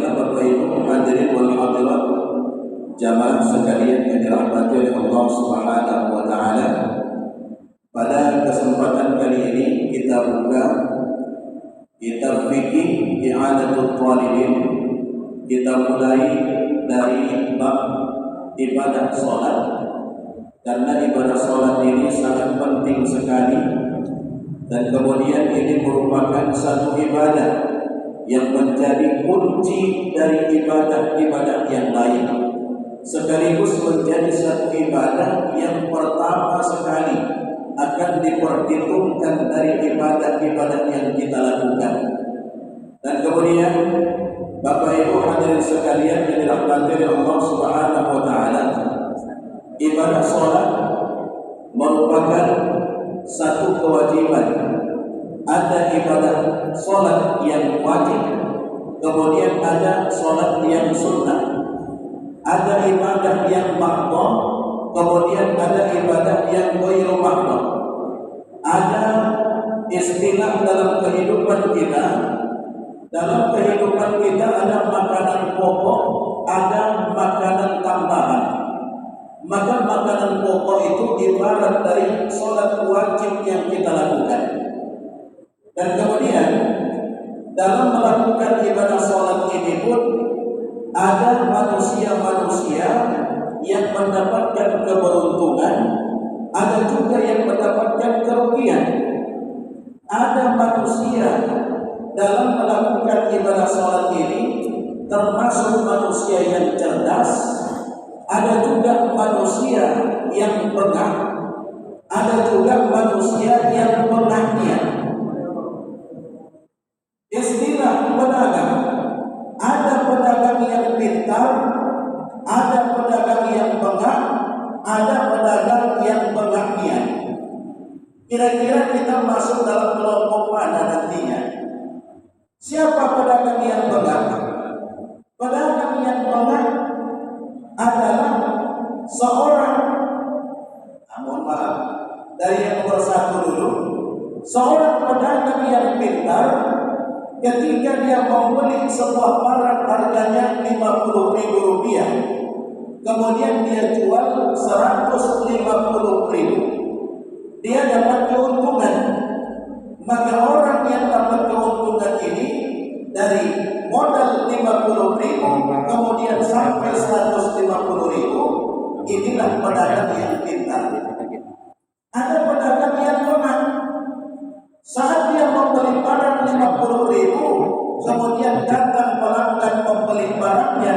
Alhamdulillah Bapak Ibu hadirin wal hadirat jamaah sekalian yang dirahmati oleh Allah Subhanahu wa taala. Pada kesempatan kali ini kita buka kitab fikih I'adatul Talibin. Kita mulai dari bab ibadah salat, karena ibadah salat ini sangat penting sekali, dan kemudian ini merupakan satu ibadah yang menjadi kunci dari ibadah-ibadah yang lain, sekaligus menjadi satu ibadah yang pertama sekali akan diperhitungkan dari ibadah-ibadah yang kita lakukan. Dan kemudian Bapak Ibu hadirin sekalian yang dirahmati oleh Allah Subhanahu wa taala, ibadah salat merupakan satu kewajiban. Ada ibadah salat yang wajib, kemudian ada salat yang sunnah. Ada ibadah yang makhdhah, kemudian ada ibadah yang ghairu makhdhah. Ada istilah dalam kehidupan kita. Dalam kehidupan kita ada makanan pokok, ada makanan tambahan. Maka makanan pokok itu ibarat dari salat wajib yang kita lakukan. Dan kemudian dalam melakukan ibadah salat ini pun ada manusia-manusia yang mendapatkan keberuntungan, ada juga yang mendapatkan kerugian. Ada manusia dalam melakukan ibadah salat ini termasuk manusia yang cerdas, ada juga manusia yang bengah, ada juga manusia yang pengahnya. Istilah pedagang, ada pedagang yang pintar, ada pedagang yang bengah, ada pedagang yang bengahnya. Kira-kira kita masuk dalam kelompok mana nantinya? Siapa pedagang yang bengah? Pedagang yang bengah adalah seorang, mohon maaf, dari yang nomor satu dulu, seorang pedagang yang pintar. Ketika dia membeli sebuah barang harganya Rp50.000, kemudian dia jual Rp150.000, dia dapat keuntungan. Maka orang yang dapat keuntungan ini dari modal Rp50.000 kemudian sampai Rp150.000, inilah pedagang yang pintar. Ada pedagang yang lemah. Saat dia membeli barang Rp50.000, kemudian datang pelanggan membeli barangnya,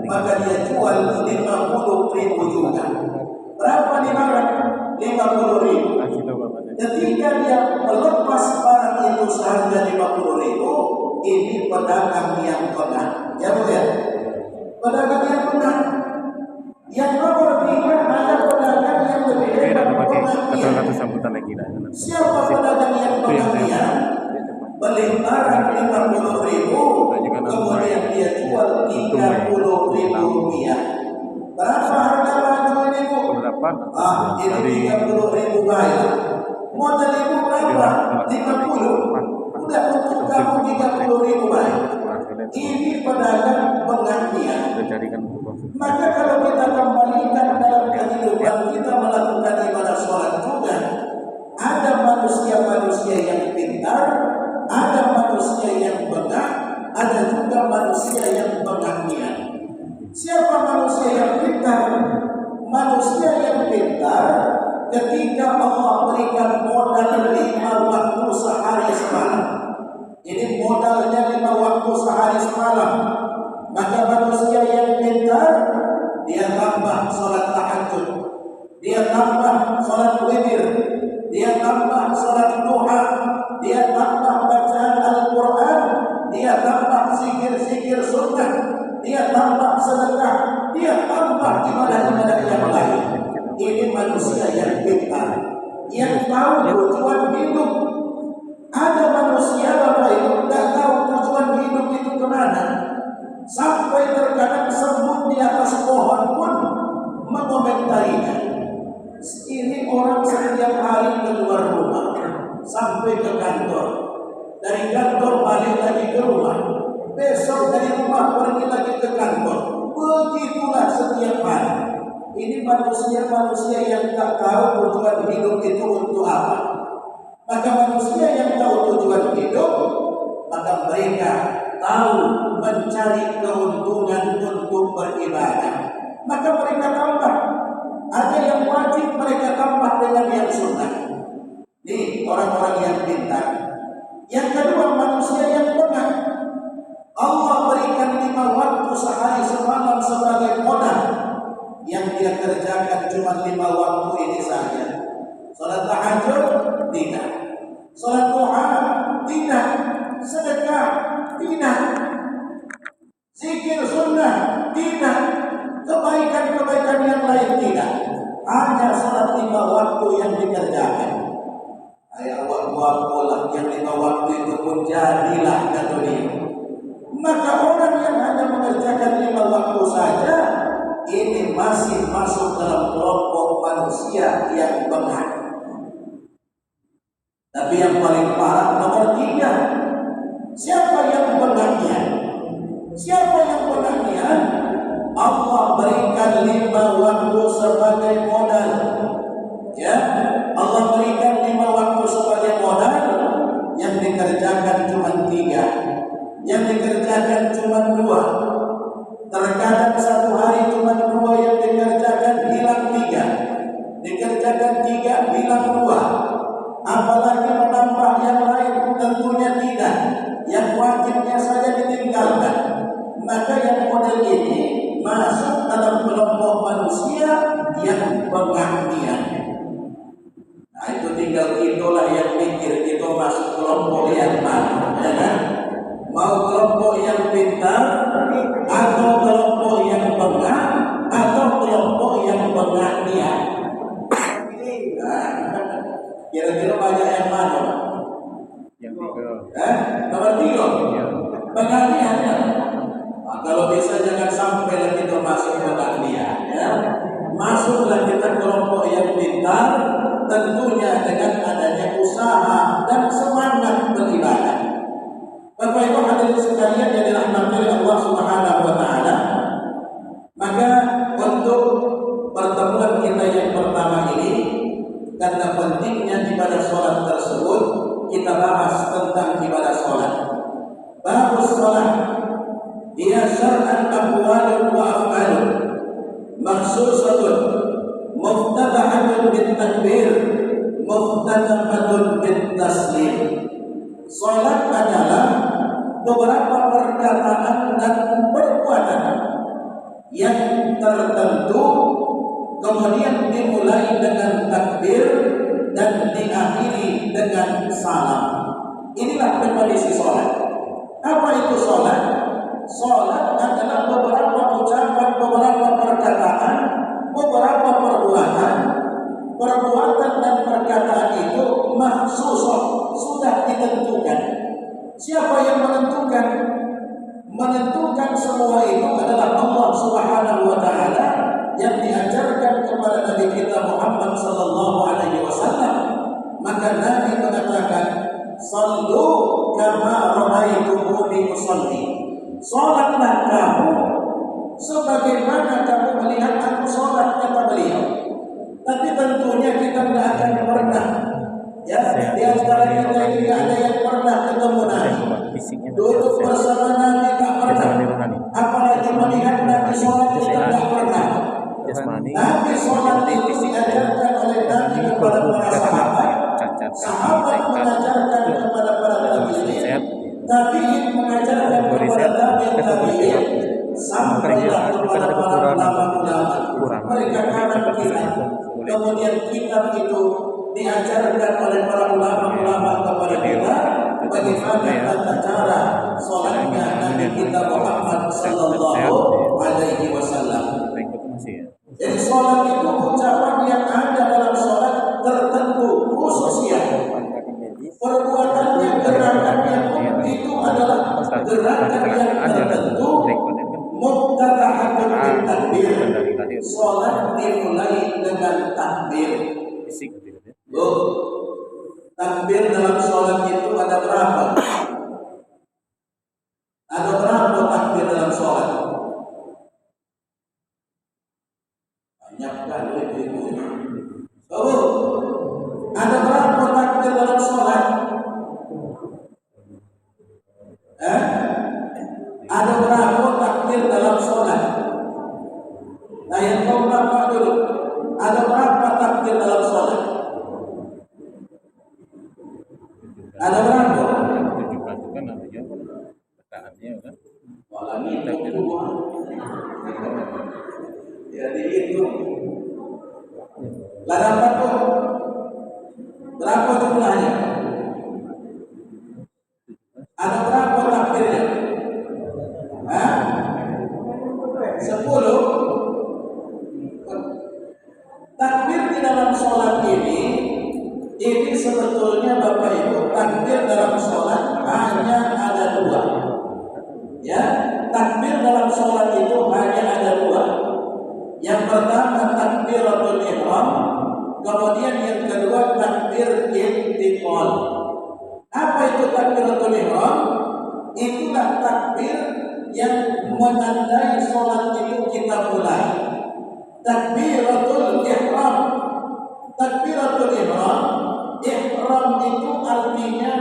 maka dia jual Rp50.000 juga. Berapa nih barang? Rp50.000. Ketika dia melepas barang itu seharga Rp50.000, ini pedagang yang benar. Ya Bu ya? Pedagang yang benar. Yang nomor 3 ada pedagang yang lebih hebat pengahnya. Siapa pedagang yang pengahnya? Beli barang Rp50.000, kemudian dia jual Rp30.000. Berapa harga baju ini Bu? Ini Rp30.000 baik. Modal ibu berapa? 50. Udah untuk kamu Rp30.000 baik. Ini pedagang pengahnya. Maka kalau kita kembalikan dalam kehidupan kita melakukan ibadah sholat juga, ada manusia-manusia yang pintar, ada manusia yang bengah, ada juga manusia yang pengahnya. Siapa manusia yang pintar? Manusia yang pintar ketika Allah berikan modal 5 waktu sehari semalam. Ini modalnya 5 waktu sehari semalam. Maka manusia yang pintar, dia tambah sholat tahajud, dia tambah sholat witir, dia tambah sholat duha, dia tambah bacaan Al-Quran, dia tambah zikir-zikir sunnah, dia tambah sedekah, dia tambah ibadah-ibadah yang lain. Ini manusia yang pintar, yang tahu tujuan hidup. Ada manusia Bapak Ibu tidak tahu tujuan hidup itu kemana. Sampai terkadang semut di atas pohon pun mengomentarinya. Ini orang setiap hari keluar rumah sampai ke kantor, dari kantor balik lagi ke rumah. besok dari rumah pergi lagi ke kantor. Begitulah setiap hari. Ini manusia-manusia yang tak tahu tujuan hidup itu untuk apa. Maka manusia yang tahu tujuan hidup, maka mereka tahu mencari keuntungan untuk beribadah. Maka mereka tambah. Ada yang wajib mereka tambah dengan yang sunnah. Ini orang-orang yang pintar. Yang kedua, manusia yang benar. Allah berikan 5 waktu sehari semalam sebagai modal. Yang dia kerjakan cuma 5 waktu ini saja. Salat tahajud tidak, salat duha tidak, sedekah tidak, zikir sunnah tidak, kebaikan-kebaikan yang lain tidak. Hanya salat 5 waktu yang dikerjakan. Ayah waktu yang 5 waktu itu pun jadilah kata dia. Maka orang yang hanya mengerjakan 5 waktu saja, ini masih masuk dalam kelompok manusia yang benar. Tapi yang paling parah nomor 3. Siapa yang benarnya? Siapa yang benarnya? Allah berikan 5 waktu sebagai modal. Ya, Allah berikan 5 waktu sebagai modal. Yang dikerjakan cuma 3, yang dikerjakan cuma 2. Terkadang satu hari cuma 2 yang dikerjakan, hilang 3. Dikerjakan 3, hilang 2. Apalagi menambah yang lain, tentunya tidak. Yang wajibnya saja ditinggalkan. Maka yang model ini masuk dalam kelompok manusia yang pengertian. Nah, itu tinggal itulah yang pikir itu masuk kelompok yang mana, ya kan? Mau kelompok yang pintar, atau kelompok yang benar, atau kelompok yang pengertian. Nah, kira-kira banyak yang mana? Yang 3. Nomor 3. Pengertian. Nah, kalau bisa jangan sampai lagi kita masuk pengertian, ya. Masuklah kita kelompok yang pintar, tentunya dengan adanya usaha dan semangat beribadah. Bapak Ibu hadirin sekalian yang dirahmati oleh Allah Subhanahu wa taala. Maka untuk pertemuan kita yang pertama ini, karena pentingnya ibadah sholat tersebut, kita bahas tentang ibadah sholat. Babus sholat, dia syar'an aqwalun wa af'alun, makhsusatun, muftatahatun bin takbir, muftatahatun bin taslim. Sholat adalah beberapa perkataan dan perbuatan yang tertentu, kemudian dimulai dengan takbir dan diakhiri dengan salam. Inilah definisi sholat. Apa itu sholat? Sholat adalah beberapa ucapan, beberapa perkataan, beberapa perbuatan. Perbuatan dan perkataan itu mahsusah, sudah ditentukan. Siapa yang menentukan? Menentukan semua itu adalah Allah Subhanahu wa taala yang diajarkan kepada Nabi kita Muhammad sallallahu alaihi wasallam. Maka Nabi mengatakan, "Shallu kama ra'aitumuni usalli." Salatlah kamu sebagaimana kamu melihat aku salat, kata beliau. Tapi tentunya kita tidak akan pernah, ya, di antara kita ini tidak ada yang pernah ketemu Nabi, duduk bersama Nabi tak pernah, apalagi melihat Nabi sholat kita tak pernah. Nabi sholat itu diajarkan oleh Nabi kepada para sahabat, sahabat mengajarkan kepada para tabi'in, tabi'in mengajarkan kepada tabi'in, sampailah kepada para ulama-ulama. Mereka kanan kiri. Kemudian kitab itu diajarkan oleh para ulama-ulama kepada kita bagaimana tata cara sholatnya Nabi kita Muhammad sallallahu alaihi wasallam. Jadi sholat itu ucapan yang ada dalam sholat tertentu khususnya. Perbuatannya, gerakannya itu adalah gerakan yang tertentu. Muftatahatun bin takbir. Sholat dimulai dengan takbir. Takbir dalam sholat itu ada berapa? Ada berapa? Menyiapkan ibu-ibu. Oh, ada berapa takbir dalam sholat? Ada berapa takbir dalam sholat? Nah, yang keempat dulu. Ada berapa takbir dalam sholat? Ada berapa? 17 itu kan artinya rakaatnya kan. Malah itu dua. Jadi itu. Lalu apa tuh? Berapa jumlahnya? Ada berapa takbirnya? 10. Takbir di dalam sholat ini sebetulnya Bapak Ibu, takbir dalam sholat hanya ada dua. Ya, takbir dalam sholat itu hanya ada dua. Yang pertama takbiratul ihram, kemudian yang kedua takbir intiqal. Apa itu takbiratul ihram? Itulah takbir yang menandai sholat itu kita mulai. Takbiratul ihram. Takbiratul ihram, ihram itu artinya